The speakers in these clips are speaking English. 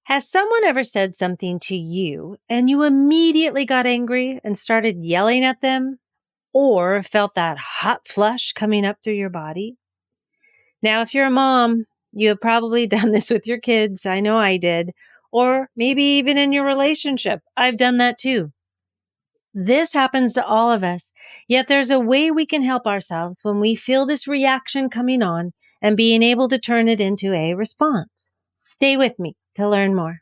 Has someone ever said something to you and you immediately got angry and started yelling at them or felt that hot flush coming up through your body? Now, if you're a mom, you have probably done this with your kids. I know I did. Or maybe even in your relationship. I've done that too. This happens to all of us. Yet there's a way we can help ourselves when we feel this reaction coming on and being able to turn it into a response. Stay with me to learn more.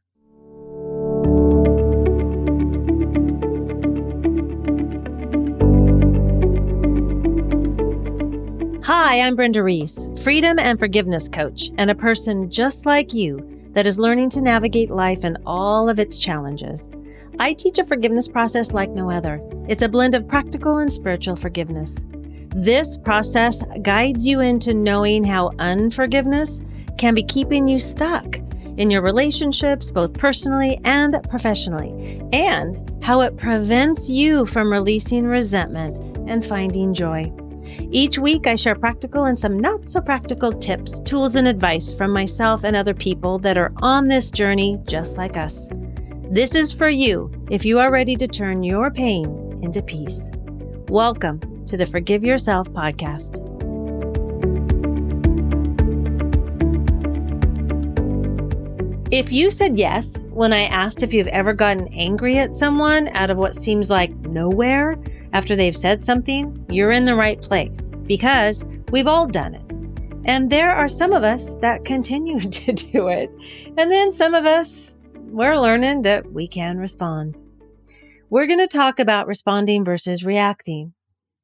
Hi, I'm Brenda Reese, freedom and forgiveness coach, and a person just like you that is learning to navigate life and all of its challenges. I teach a forgiveness process like no other. It's a blend of practical and spiritual forgiveness. This process guides you into knowing how unforgiveness can be keeping you stuck in your relationships, both personally and professionally, and how it prevents you from releasing resentment and finding joy. Each week, I share practical and some not so practical tips, tools, and advice from myself and other people that are on this journey just like us. This is for you if you are ready to turn your pain into peace. Welcome to the Forgive Yourself podcast. If you said yes when I asked if you've ever gotten angry at someone out of what seems like nowhere after they've said something, you're in the right place because we've all done it. And there are some of us that continue to do it. And then some of us, we're learning that we can respond. We're going to talk about responding versus reacting.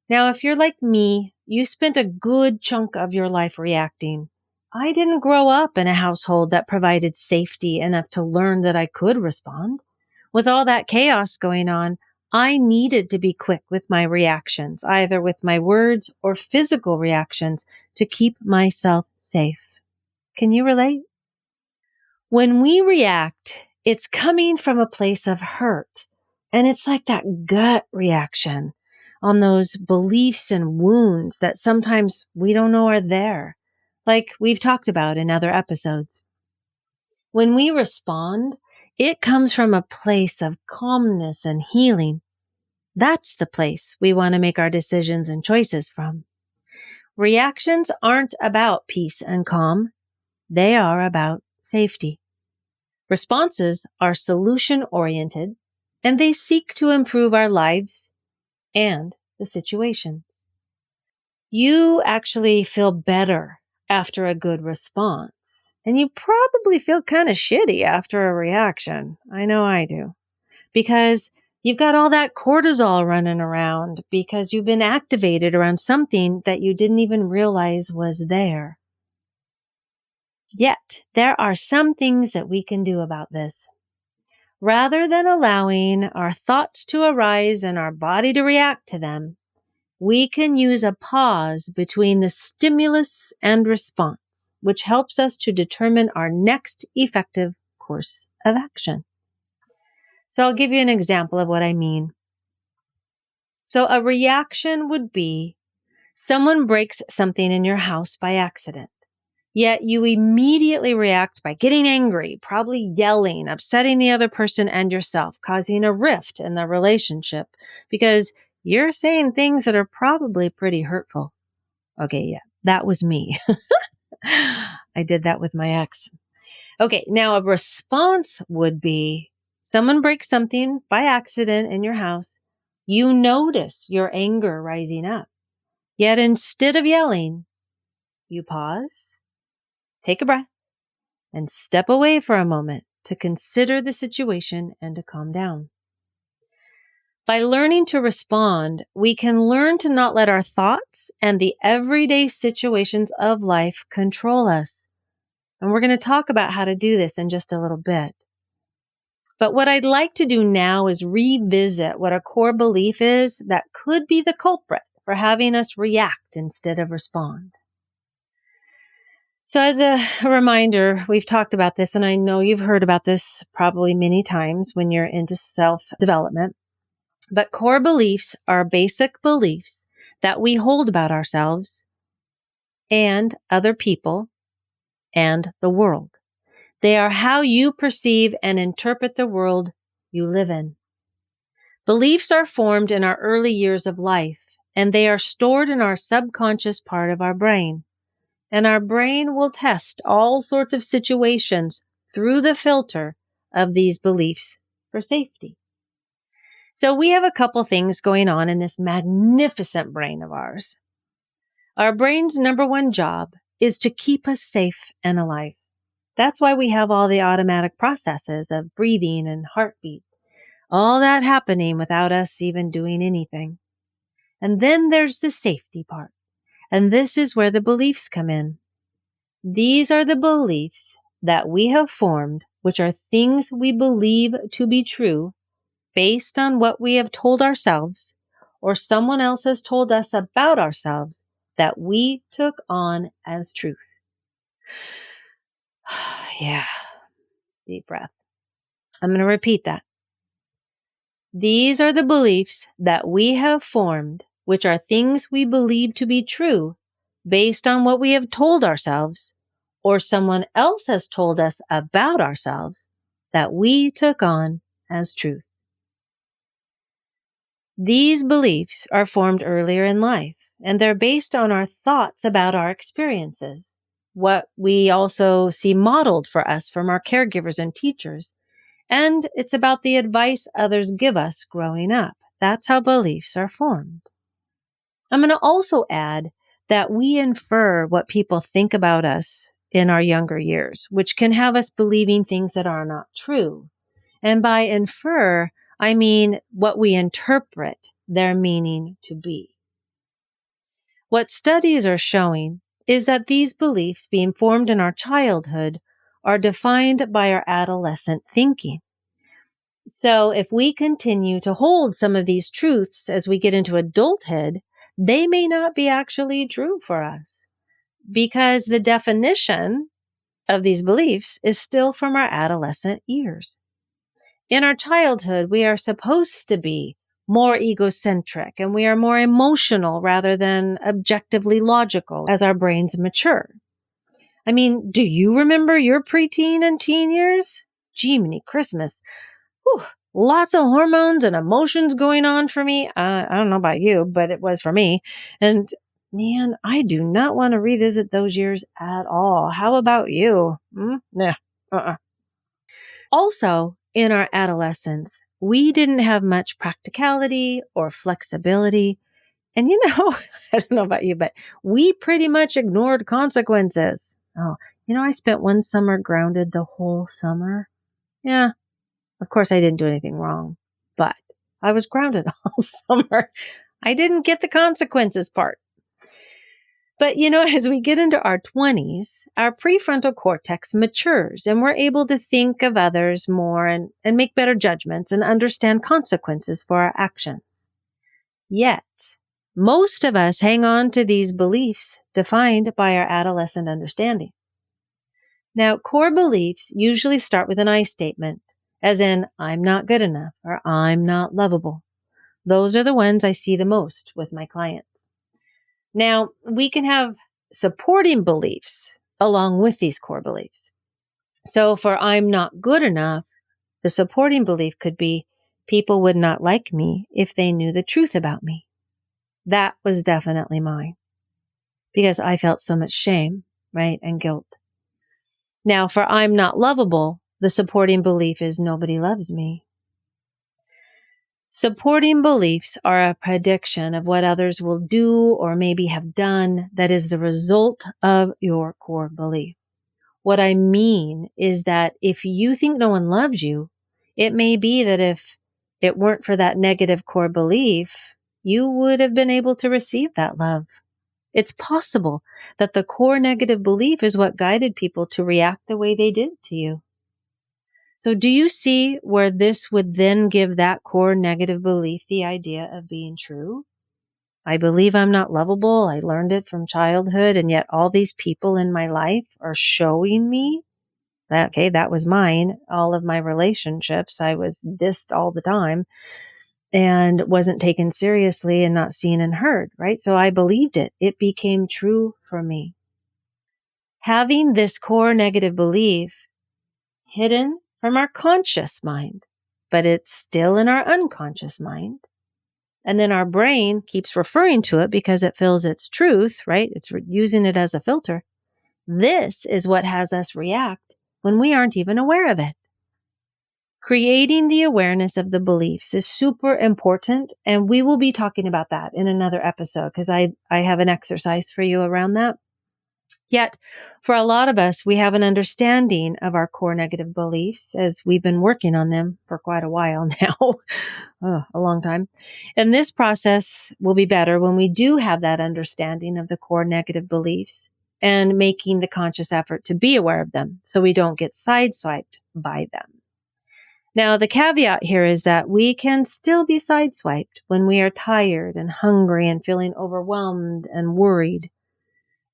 Now, if you're like me, you spent a good chunk of your life reacting. I didn't grow up in a household that provided safety enough to learn that I could respond. With all that chaos going on, I needed to be quick with my reactions, either with my words or physical reactions, to keep myself safe. Can you relate? When we react, it's coming from a place of hurt, and it's like that gut reaction on those beliefs and wounds that sometimes we don't know are there, like we've talked about in other episodes. When we respond, it comes from a place of calmness and healing. That's the place we want to make our decisions and choices from. Reactions aren't about peace and calm. They are about safety. Responses are solution-oriented, and they seek to improve our lives and the situations. You actually feel better after a good response, and you probably feel kind of shitty after a reaction. I know I do. Because you've got all that cortisol running around because you've been activated around something that you didn't even realize was there. Yet, there are some things that we can do about this. Rather than allowing our thoughts to arise and our body to react to them, we can use a pause between the stimulus and response, which helps us to determine our next effective course of action. So I'll give you an example of what I mean. So a reaction would be someone breaks something in your house by accident, yet you immediately react by getting angry, probably yelling, upsetting the other person and yourself, causing a rift in the relationship because you're saying things that are probably pretty hurtful. Okay, yeah, that was me. I did that with my ex. Okay, now a response would be someone breaks something by accident in your house. You notice your anger rising up. Yet instead of yelling, you pause, take a breath, and step away for a moment to consider the situation and to calm down. By learning to respond, we can learn to not let our thoughts and the everyday situations of life control us. And we're going to talk about how to do this in just a little bit. But what I'd like to do now is revisit what a core belief is that could be the culprit for having us react instead of respond. So as a reminder, we've talked about this, and I know you've heard about this probably many times when you're into self-development. But core beliefs are basic beliefs that we hold about ourselves and other people and the world. They are how you perceive and interpret the world you live in. Beliefs are formed in our early years of life, and they are stored in our subconscious part of our brain. And our brain will test all sorts of situations through the filter of these beliefs for safety. So we have a couple things going on in this magnificent brain of ours. Our brain's number one job is to keep us safe and alive. That's why we have all the automatic processes of breathing and heartbeat, all that happening without us even doing anything. And then there's the safety part. And this is where the beliefs come in. These are the beliefs that we have formed, which are things we believe to be true based on what we have told ourselves or someone else has told us about ourselves that we took on as truth. Yeah. Deep breath. I'm going to repeat that. These are the beliefs that we have formed, which are things we believe to be true based on what we have told ourselves or someone else has told us about ourselves that we took on as truth. These beliefs are formed earlier in life, and they're based on our thoughts about our experiences, what we also see modeled for us from our caregivers and teachers. And it's about the advice others give us growing up. That's how beliefs are formed. I'm going to also add that we infer what people think about us in our younger years, which can have us believing things that are not true. And by infer, I mean what we interpret their meaning to be. What studies are showing is that these beliefs being formed in our childhood are defined by our adolescent thinking. So if we continue to hold some of these truths as we get into adulthood, they may not be actually true for us because the definition of these beliefs is still from our adolescent years. In our childhood, we are supposed to be more egocentric and we are more emotional rather than objectively logical as our brains mature. I mean, do you remember your preteen and teen years? Jiminy Christmas. Whew, lots of hormones and emotions going on for me. I don't know about you, but it was for me. And man, I do not want to revisit those years at all. How about you? Nah. Also, in our adolescence, we didn't have much practicality or flexibility. And I don't know about you, but we pretty much ignored consequences. Oh, I spent one summer grounded the whole summer. Yeah, of course I didn't do anything wrong, but I was grounded all summer. I didn't get the consequences part. But as we get into our 20s, our prefrontal cortex matures and we're able to think of others more and make better judgments and understand consequences for our actions. Yet, most of us hang on to these beliefs defined by our adolescent understanding. Now, core beliefs usually start with an I statement, as in, I'm not good enough or I'm not lovable. Those are the ones I see the most with my clients. Now, we can have supporting beliefs along with these core beliefs. So for I'm not good enough, the supporting belief could be people would not like me if they knew the truth about me. That was definitely mine because I felt so much shame, right, and guilt. Now, for I'm not lovable, the supporting belief is nobody loves me. Supporting beliefs are a prediction of what others will do or maybe have done that is the result of your core belief. What I mean is that if you think no one loves you, it may be that if it weren't for that negative core belief, you would have been able to receive that love. It's possible that the core negative belief is what guided people to react the way they did to you. So do you see where this would then give that core negative belief the idea of being true? I believe I'm not lovable. I learned it from childhood, and yet all these people in my life are showing me that, okay, that was mine. All of my relationships, I was dissed all the time and wasn't taken seriously and not seen and heard, right? So I believed it. It became true for me. Having this core negative belief hidden from our conscious mind, but it's still in our unconscious mind. And then our brain keeps referring to it because it feels it's truth, right? It's using it as a filter. This is what has us react when we aren't even aware of it. Creating the awareness of the beliefs is super important, and we will be talking about that in another episode because I have an exercise for you around that. Yet, for a lot of us, we have an understanding of our core negative beliefs as we've been working on them for quite a while now, a long time. And this process will be better when we do have that understanding of the core negative beliefs and making the conscious effort to be aware of them so we don't get sideswiped by them. Now, the caveat here is that we can still be sideswiped when we are tired and hungry and feeling overwhelmed and worried.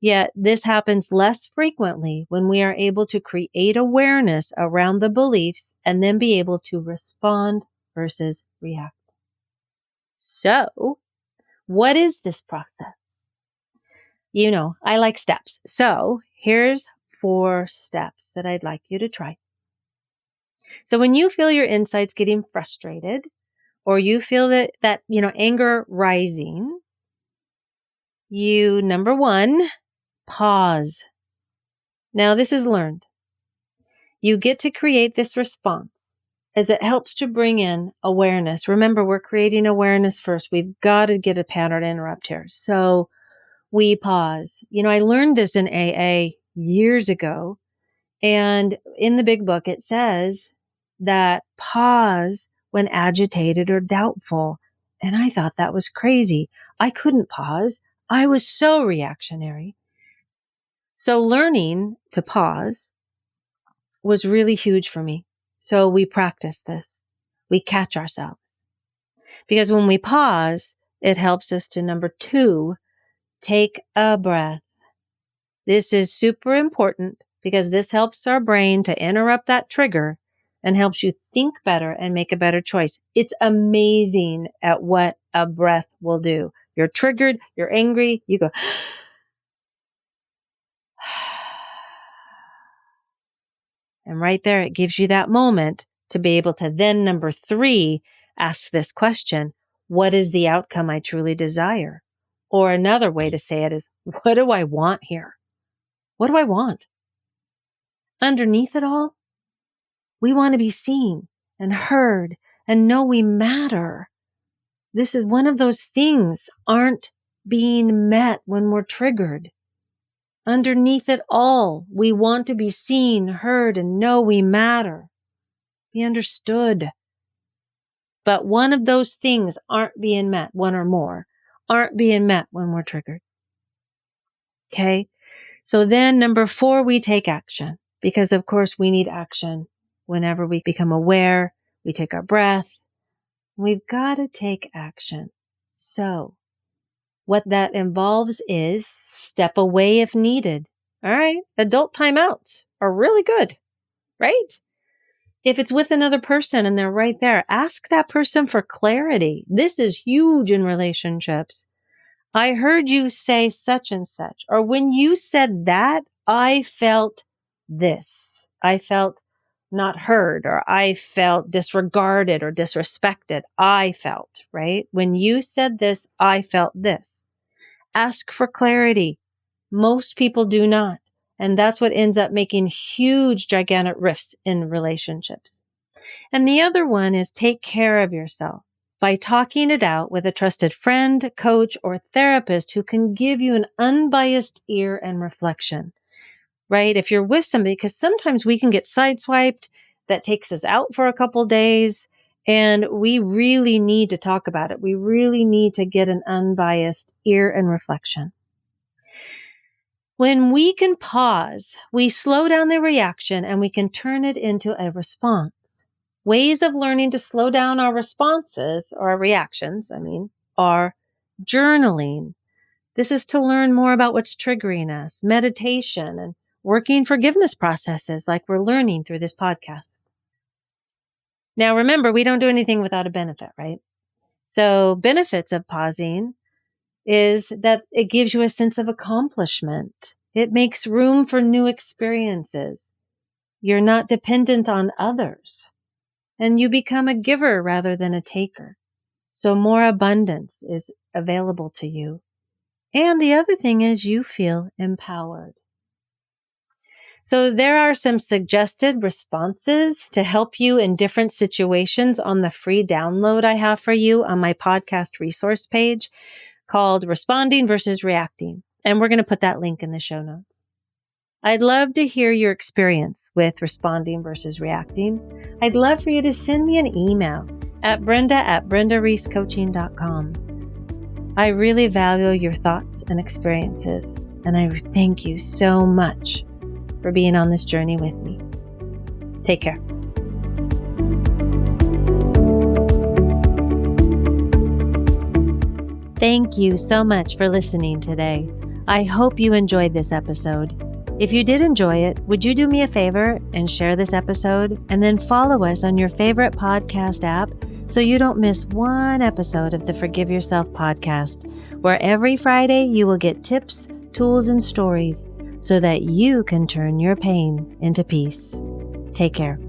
Yet this happens less frequently when we are able to create awareness around the beliefs and then be able to respond versus react. So, what is this process? You know, I like steps. So, here's 4 steps that I'd like you to try. So when you feel your insides getting frustrated or you feel that anger rising, number 1, pause. Now this is learned. You get to create this response as it helps to bring in awareness. Remember, we're creating awareness first. We've got to get a pattern interrupt here. So we pause. I learned this in AA years ago. And in the big book, it says that pause when agitated or doubtful. And I thought that was crazy. I couldn't pause. I was so reactionary. So learning to pause was really huge for me. So we practice this. We catch ourselves. Because when we pause, it helps us to, number 2, take a breath. This is super important because this helps our brain to interrupt that trigger and helps you think better and make a better choice. It's amazing at what a breath will do. You're triggered, you're angry, you go, and right there, it gives you that moment to be able to then, number 3, ask this question: what is the outcome I truly desire? Or another way to say it is, what do I want here? What do I want? Underneath it all, we want to be seen and heard and know we matter. This is one of those things aren't being met when we're triggered. Underneath it all, we want to be seen, heard, and know we matter. Be understood. But one of those things aren't being met, one or more, aren't being met when we're triggered. Okay? So then number 4, we take action. Because of course we need action whenever we become aware, we take our breath. We've got to take action. So what that involves is step away if needed. All right. Adult timeouts are really good, right? If it's with another person and they're right there, ask that person for clarity. This is huge in relationships. I heard you say such and such, or when you said that, I felt this. I felt not heard, or I felt disregarded or disrespected. I felt, right? When you said this, I felt this. Ask for clarity. Most people do not. And that's what ends up making huge, gigantic rifts in relationships. And the other one is take care of yourself by talking it out with a trusted friend, coach, or therapist who can give you an unbiased ear and reflection, right? If you're with somebody, because sometimes we can get sideswiped, that takes us out for a couple days, and we really need to talk about it. We really need to get an unbiased ear and reflection. When we can pause, we slow down the reaction and we can turn it into a response. Ways of learning to slow down our responses or our reactions, are journaling. This is to learn more about what's triggering us, meditation, and working forgiveness processes like we're learning through this podcast. Now, remember, we don't do anything without a benefit, right? So benefits of pausing is that it gives you a sense of accomplishment. It makes room for new experiences. You're not dependent on others. And you become a giver rather than a taker. So more abundance is available to you. And the other thing is you feel empowered. So there are some suggested responses to help you in different situations on the free download I have for you on my podcast resource page called Responding versus Reacting. And we're going to put that link in the show notes. I'd love to hear your experience with responding versus reacting. I'd love for you to send me an email at brenda@brendareesecoaching.com. I really value your thoughts and experiences, and I thank you so much for being on this journey with me. Take care. Thank you so much for listening today. I hope you enjoyed this episode. If you did enjoy it, would you do me a favor and share this episode and then follow us on your favorite podcast app so you don't miss one episode of the Forgive Yourself podcast, where every Friday you will get tips, tools, and stories so that you can turn your pain into peace. Take care.